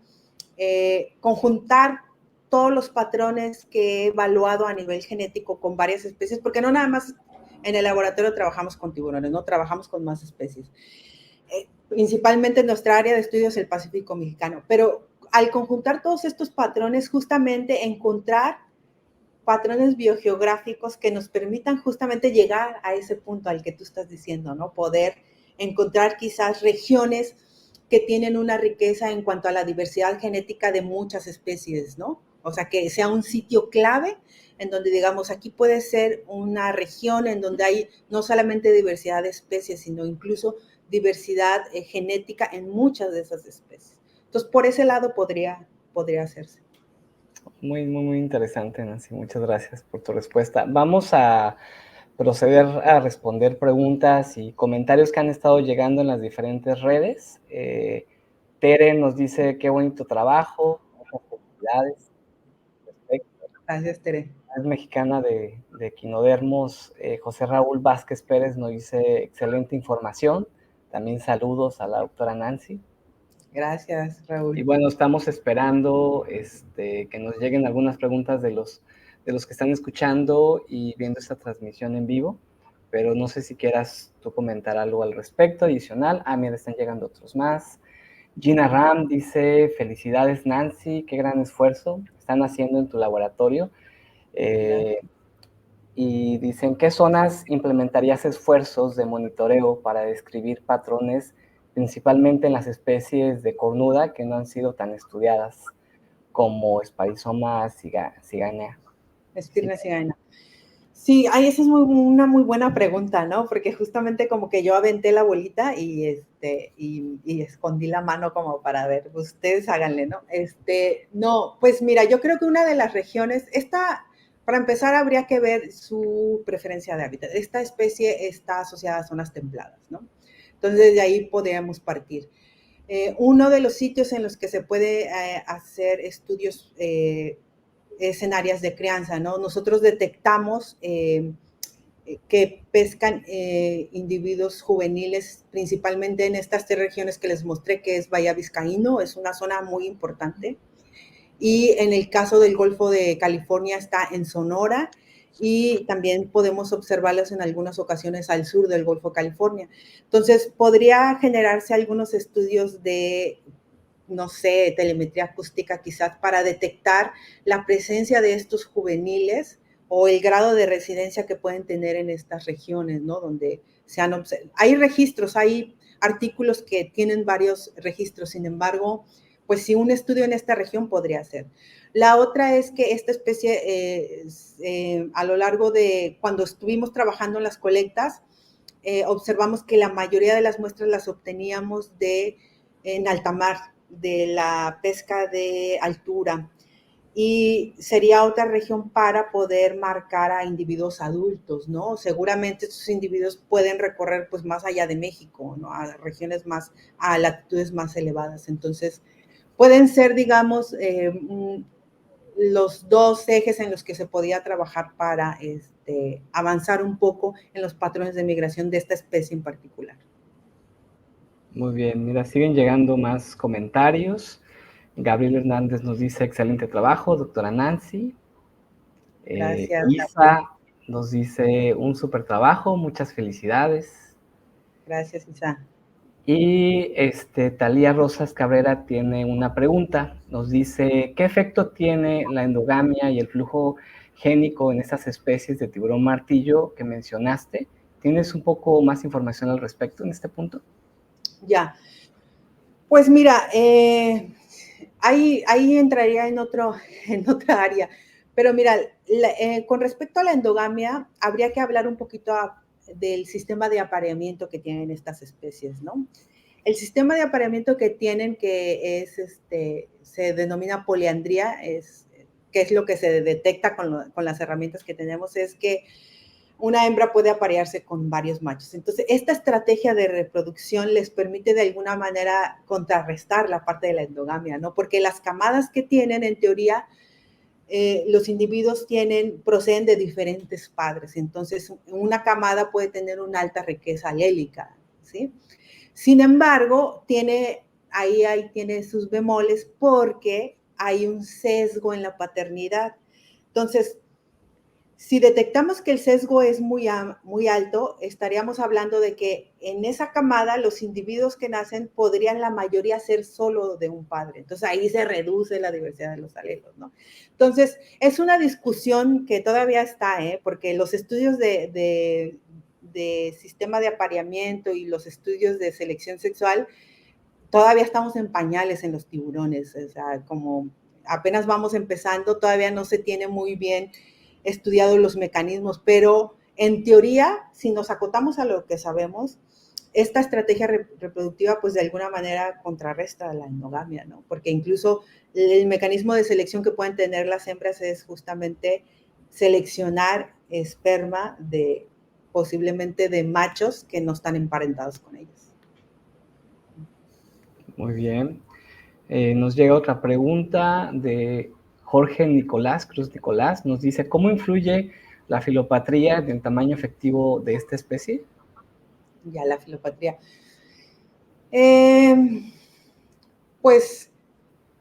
conjuntar todos los patrones que he evaluado a nivel genético con varias especies, porque no nada más en el laboratorio trabajamos con tiburones, no trabajamos con más especies. Principalmente en nuestra área de estudio es el Pacífico mexicano, pero al conjuntar todos estos patrones, justamente encontrar patrones biogeográficos que nos permitan justamente llegar a ese punto al que tú estás diciendo, ¿no? Poder encontrar quizás regiones que tienen una riqueza en cuanto a la diversidad genética de muchas especies, ¿no? O sea, que sea un sitio clave en donde, digamos, aquí puede ser una región en donde hay no solamente diversidad de especies, sino incluso diversidad genética en muchas de esas especies. Entonces, por ese lado podría hacerse. Muy, muy, muy interesante, Nancy. Muchas gracias por tu respuesta. Vamos a proceder a responder preguntas y comentarios que han estado llegando en las diferentes redes. Tere nos dice, qué bonito trabajo, muchas felicidades. Gracias, Tere. Es mexicana de Equinodermos. José Raúl Vázquez Pérez nos dice, excelente información. También saludos a la doctora Nancy. Gracias, Raúl. Y bueno, estamos esperando que nos lleguen algunas preguntas de los que están escuchando y viendo esta transmisión en vivo, pero no sé si quieras tú comentar algo al respecto adicional. Mira, están llegando otros más. Gina Ram dice, felicidades Nancy, qué gran esfuerzo están haciendo en tu laboratorio. Y dicen, ¿qué zonas implementarías esfuerzos de monitoreo para describir patrones, principalmente en las especies de cornuda que no han sido tan estudiadas como Sphaerosoma cigana? Espirna cigaina. Sí, esa es una muy buena pregunta, ¿no? Porque justamente como que yo aventé la bolita y escondí la mano como para ver, ustedes háganle, ¿no? No, pues mira, yo creo que una de las regiones, para empezar habría que ver su preferencia de hábitat. Esta especie está asociada a zonas templadas, ¿no? Entonces de ahí podríamos partir. Uno de los sitios en los que se puede hacer estudios es en áreas de crianza, ¿no? Nosotros detectamos que pescan individuos juveniles, principalmente en estas 3 regiones que les mostré, que es Bahía Vizcaíno, es una zona muy importante. Y en el caso del Golfo de California está en Sonora y también podemos observarlas en algunas ocasiones al sur del Golfo de California. Entonces, podría generarse algunos estudios de, no sé, telemetría acústica quizás para detectar la presencia de estos juveniles o el grado de residencia que pueden tener en estas regiones, ¿no? Donde se han observado. Hay registros, hay artículos que tienen varios registros, sin embargo, pues si un estudio en esta región podría ser. La otra es que esta especie, a lo largo de cuando estuvimos trabajando en las colectas, observamos que la mayoría de las muestras las obteníamos en alta mar, de la pesca de altura, y sería otra región para poder marcar a individuos adultos, ¿no? Seguramente estos individuos pueden recorrer pues más allá de México, ¿no? A regiones más, a latitudes más elevadas. Entonces, pueden ser, digamos, los dos ejes en los que se podía trabajar para avanzar un poco en los patrones de migración de esta especie en particular. Muy bien, mira, siguen llegando más comentarios. Gabriel Hernández nos dice, excelente trabajo, doctora Nancy. Gracias. Isa nos dice, un súper trabajo, muchas felicidades. Gracias, Isa. Y Talía Rosas Cabrera tiene una pregunta. Nos dice, ¿qué efecto tiene la endogamia y el flujo génico en estas especies de tiburón martillo que mencionaste? ¿Tienes un poco más información al respecto en este punto? Ya. Pues mira, ahí entraría en otra área. Pero mira, con respecto a la endogamia, habría que hablar un poquito del sistema de apareamiento que tienen estas especies, ¿no? El sistema de apareamiento que tienen, que es, se denomina poliandría, que es lo que se detecta con las herramientas que tenemos, es que una hembra puede aparearse con varios machos. Entonces, esta estrategia de reproducción les permite de alguna manera contrarrestar la parte de la endogamia, ¿no? Porque las camadas que tienen, en teoría, los individuos proceden de diferentes padres. Entonces, una camada puede tener una alta riqueza alélica, ¿sí? Sin embargo, ahí tiene sus bemoles porque hay un sesgo en la paternidad. Entonces, si detectamos que el sesgo es muy alto, estaríamos hablando de que en esa camada los individuos que nacen podrían la mayoría ser solo de un padre. Entonces ahí se reduce la diversidad de los alelos, ¿no? Entonces es una discusión que todavía está, porque los estudios de sistema de apareamiento y los estudios de selección sexual todavía estamos en pañales en los tiburones. O sea, como apenas vamos empezando, todavía no se tiene muy bien estudiado los mecanismos, pero en teoría, si nos acotamos a lo que sabemos, esta estrategia reproductiva, pues de alguna manera contrarresta la endogamia, ¿no? Porque incluso el mecanismo de selección que pueden tener las hembras es justamente seleccionar esperma posiblemente de machos que no están emparentados con ellos. Muy bien. Nos llega otra pregunta de Jorge Nicolás, Cruz Nicolás. Nos dice, ¿cómo influye la filopatría en el tamaño efectivo de esta especie? Ya, la filopatría. Pues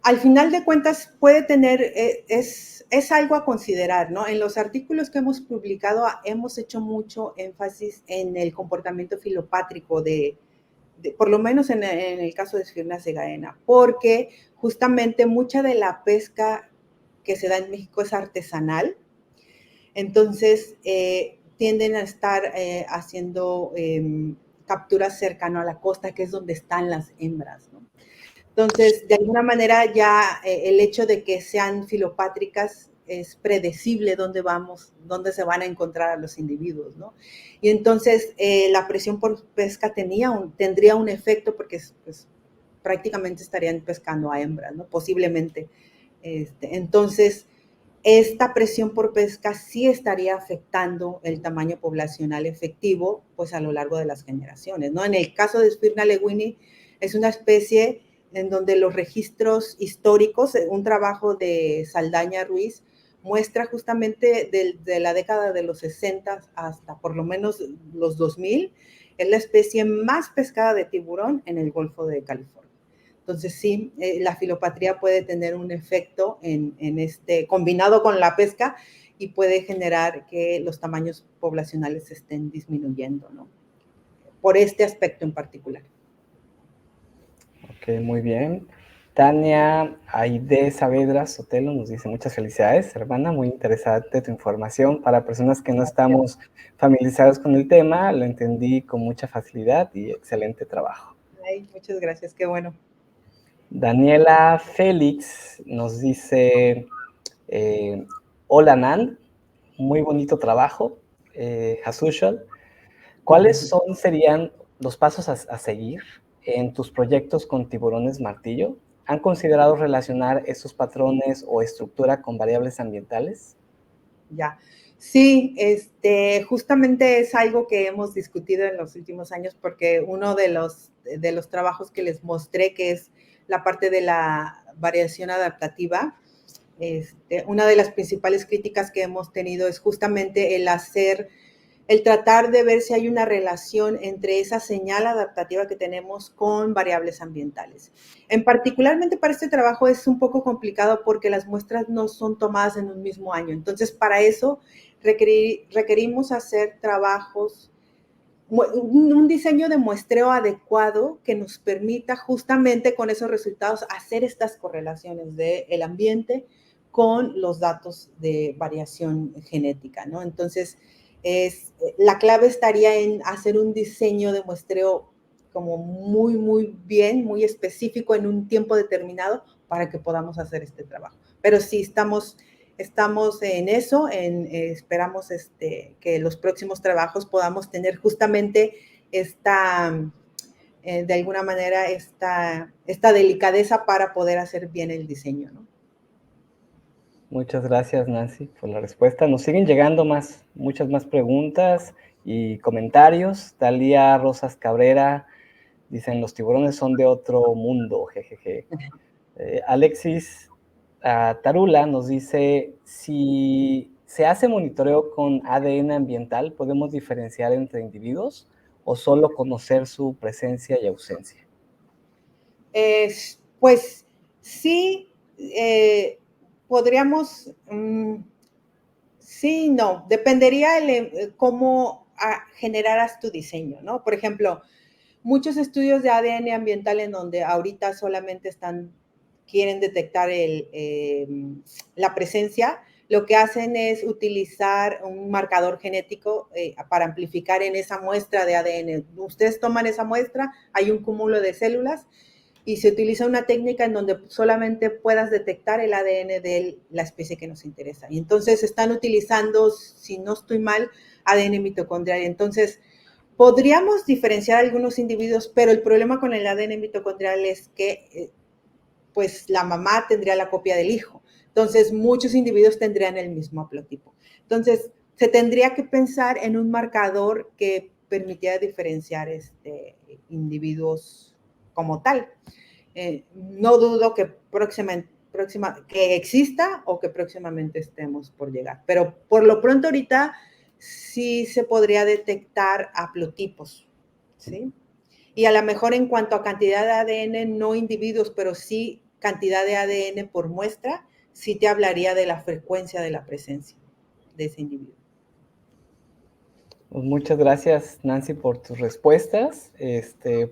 al final de cuentas puede tener, es algo a considerar, ¿no? En los artículos que hemos publicado hemos hecho mucho énfasis en el comportamiento filopátrico por lo menos en el caso de Sphyrna segaena, porque justamente mucha de la pesca que se da en México es artesanal, entonces tienden a estar haciendo capturas cercano a la costa, que es donde están las hembras, ¿no? Entonces, de alguna manera ya el hecho de que sean filopátricas es predecible dónde se van a encontrar a los individuos, ¿no? Y entonces la presión por pesca tendría un efecto porque pues, prácticamente estarían pescando a hembras, ¿no? Posiblemente. Entonces, esta presión por pesca sí estaría afectando el tamaño poblacional efectivo, pues a lo largo de las generaciones, ¿no? En el caso de Sphyrna lewini, es una especie en donde los registros históricos, un trabajo de Saldaña Ruiz, muestra justamente de la década de los 60 hasta por lo menos los 2000, es la especie más pescada de tiburón en el Golfo de California. Entonces sí, la filopatría puede tener un efecto combinado con la pesca, y puede generar que los tamaños poblacionales estén disminuyendo, ¿no? Por este aspecto en particular. Ok, muy bien. Tania Aide Saavedra Sotelo nos dice muchas felicidades, hermana, muy interesante tu información. Para personas que no estamos familiarizados con el tema, lo entendí con mucha facilidad y excelente trabajo. Ay, muchas gracias, qué bueno. Daniela Félix nos dice, hola Nan, muy bonito trabajo, as usual. ¿Cuáles serían los pasos a seguir en tus proyectos con tiburones martillo? ¿Han considerado relacionar esos patrones o estructura con variables ambientales? Ya. Sí, justamente es algo que hemos discutido en los últimos años porque uno de los trabajos que les mostré, que es la parte de la variación adaptativa, una de las principales críticas que hemos tenido es justamente el tratar de ver si hay una relación entre esa señal adaptativa que tenemos con variables ambientales. En particularmente para este trabajo es un poco complicado porque las muestras no son tomadas en un mismo año. Entonces, para eso requerimos hacer trabajos, un diseño de muestreo adecuado que nos permita justamente con esos resultados hacer estas correlaciones del ambiente con los datos de variación genética, ¿no? Entonces, la clave estaría en hacer un diseño de muestreo como muy, muy bien, muy específico en un tiempo determinado para que podamos hacer este trabajo. Pero sí, estamos en eso, esperamos que los próximos trabajos podamos tener justamente de alguna manera, esta delicadeza para poder hacer bien el diseño, ¿no? Muchas gracias, Nancy, por la respuesta. Nos siguen llegando muchas más preguntas y comentarios. Talía Rosas Cabrera dicen, los tiburones son de otro mundo, jejeje. Alexis Tarula nos dice, si se hace monitoreo con ADN ambiental, ¿podemos diferenciar entre individuos o solo conocer su presencia y ausencia? Pues sí, podríamos, sí, no, dependería cómo generaras tu diseño, ¿no? Por ejemplo, muchos estudios de ADN ambiental en donde ahorita solamente quieren detectar la presencia, lo que hacen es utilizar un marcador genético para amplificar en esa muestra de ADN. Ustedes toman esa muestra, hay un cúmulo de células y se utiliza una técnica en donde solamente puedas detectar el ADN de la especie que nos interesa. Y entonces están utilizando, si no estoy mal, ADN mitocondrial. Entonces, podríamos diferenciar algunos individuos, pero el problema con el ADN mitocondrial es que pues la mamá tendría la copia del hijo. Entonces, muchos individuos tendrían el mismo haplotipo. Entonces, se tendría que pensar en un marcador que permitiera diferenciar individuos como tal. No dudo que que exista o que próximamente estemos por llegar. Pero por lo pronto ahorita sí se podría detectar haplotipos, ¿sí? Y a lo mejor en cuanto a cantidad de ADN, no individuos, pero sí cantidad de ADN por muestra, sí te hablaría de la frecuencia de la presencia de ese individuo. Pues muchas gracias, Nancy, por tus respuestas.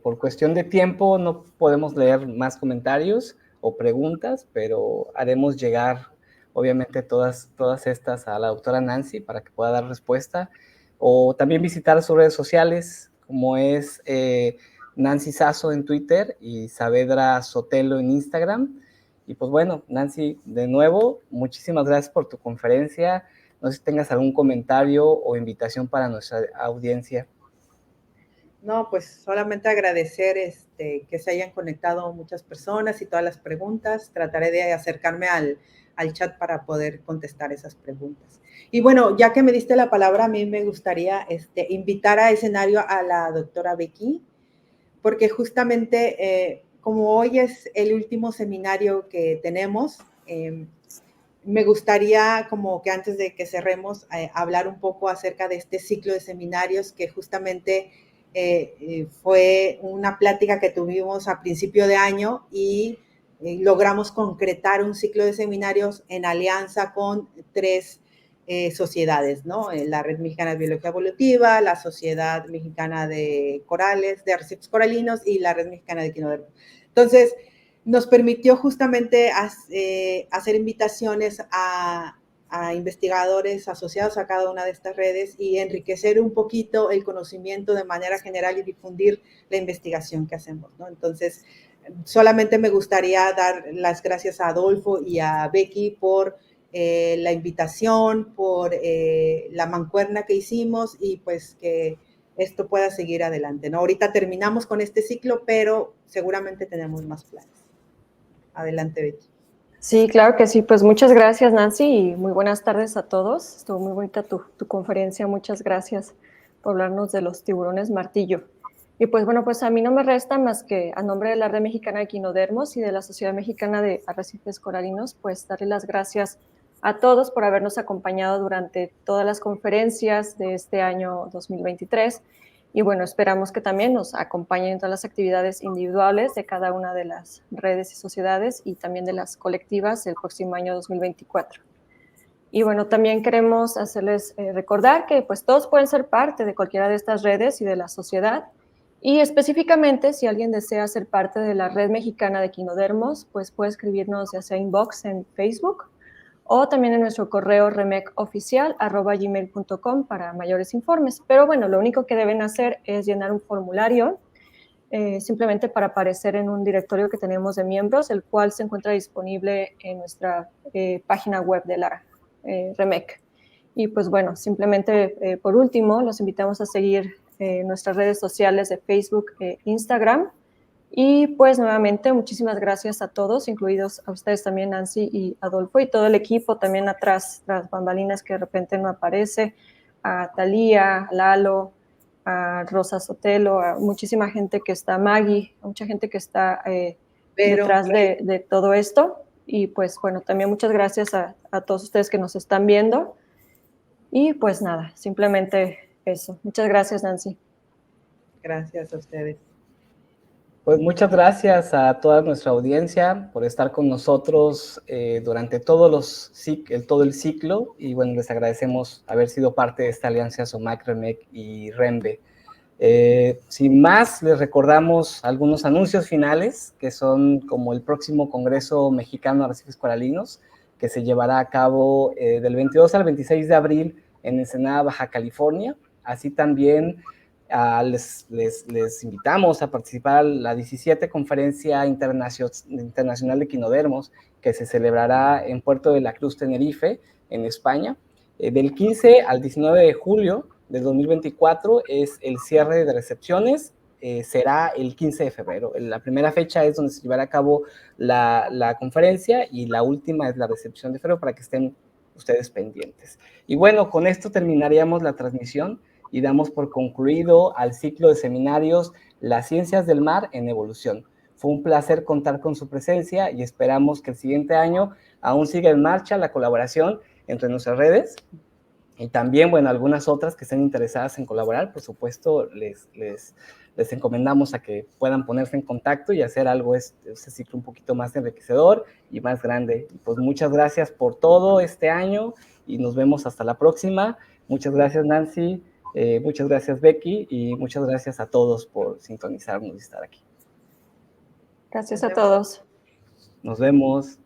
Por cuestión de tiempo no podemos leer más comentarios o preguntas, pero haremos llegar, obviamente, todas estas a la doctora Nancy para que pueda dar respuesta. O también visitar sus redes sociales, como es Nancy Sasso en Twitter y Saavedra Sotelo en Instagram. Y pues bueno, Nancy, de nuevo, muchísimas gracias por tu conferencia. No sé si tengas algún comentario o invitación para nuestra audiencia. No, pues solamente agradecer que se hayan conectado muchas personas y todas las preguntas. Trataré de acercarme al chat para poder contestar esas preguntas. Y bueno, ya que me diste la palabra, a mí me gustaría invitar a escenario a la doctora Becky, porque justamente como hoy es el último seminario que tenemos, me gustaría como que antes de que cerremos, hablar un poco acerca de este ciclo de seminarios que justamente fue una plática que tuvimos a principio de año y logramos concretar un ciclo de seminarios en alianza con 3 sociedades, ¿no? La Red Mexicana de Biología Evolutiva, la Sociedad Mexicana de Corales, de Arrecifes Coralinos y la Red Mexicana de Equinodermos. Entonces, nos permitió justamente hacer invitaciones a investigadores asociados a cada una de estas redes y enriquecer un poquito el conocimiento de manera general y difundir la investigación que hacemos, ¿no? Entonces, solamente me gustaría dar las gracias a Adolfo y a Becky por la invitación, por la mancuerna que hicimos y pues que esto pueda seguir adelante, ¿no? Ahorita terminamos con este ciclo, pero seguramente tenemos más planes. Adelante, Becky. Sí, claro que sí. Pues muchas gracias, Nancy, y muy buenas tardes a todos. Estuvo muy bonita tu conferencia. Muchas gracias por hablarnos de los tiburones martillo. Y pues bueno, pues a mí no me resta más que a nombre de la Red Mexicana de Equinodermos y de la Sociedad Mexicana de Arrecifes Coralinos, pues darle las gracias a todos por habernos acompañado durante todas las conferencias de este año 2023. Y bueno, esperamos que también nos acompañen en todas las actividades individuales de cada una de las redes y sociedades y también de las colectivas el próximo año 2024. Y bueno, también queremos hacerles recordar que pues todos pueden ser parte de cualquiera de estas redes y de la sociedad. Y específicamente, si alguien desea ser parte de la Red Mexicana de Equinodermos, pues puede escribirnos ya sea inbox en Facebook o también en nuestro correo remecoficial@gmail.com para mayores informes. Pero bueno, lo único que deben hacer es llenar un formulario simplemente para aparecer en un directorio que tenemos de miembros, el cual se encuentra disponible en nuestra página web de la REMEC. Y pues bueno, simplemente por último, los invitamos a seguir nuestras redes sociales de Facebook e Instagram. Y pues nuevamente muchísimas gracias a todos, incluidos a ustedes también, Nancy y Adolfo, y todo el equipo también atrás, las bambalinas que de repente no aparece, a Talía, a Lalo, a Rosa Sotelo, a muchísima gente que está, Maggie, a mucha gente que está detrás de todo esto. Y pues bueno, también muchas gracias a todos ustedes que nos están viendo. Y pues nada, simplemente eso. Muchas gracias, Nancy. Gracias a ustedes. Pues muchas gracias a toda nuestra audiencia por estar con nosotros durante todo el ciclo y bueno, les agradecemos haber sido parte de esta alianza SOMAC, REMEC y REMBE. Sin más, les recordamos algunos anuncios finales que son como el próximo Congreso Mexicano de Arrecifes Coralinos que se llevará a cabo del 22 al 26 de abril en Ensenada, Baja California. Así también les invitamos a participar a la 17 Conferencia Internacional de Equinodermos que se celebrará en Puerto de la Cruz, Tenerife, en España. Del 15 al 19 de julio del 2024 es el cierre de recepciones, será el 15 de febrero. La primera fecha es donde se llevará a cabo la conferencia y la última es la recepción de febrero para que estén ustedes pendientes. Y bueno, con esto terminaríamos la transmisión y damos por concluido al ciclo de seminarios Las Ciencias del Mar en Evolución. Fue un placer contar con su presencia y esperamos que el siguiente año aún siga en marcha la colaboración entre nuestras redes y también, bueno, algunas otras que estén interesadas en colaborar, por supuesto, les encomendamos a que puedan ponerse en contacto y hacer algo este ciclo un poquito más enriquecedor y más grande. Y pues muchas gracias por todo este año y nos vemos hasta la próxima. Muchas gracias, Nancy. Muchas gracias, Becky, y muchas gracias a todos por sintonizarnos y estar aquí. Gracias a todos. Nos vemos.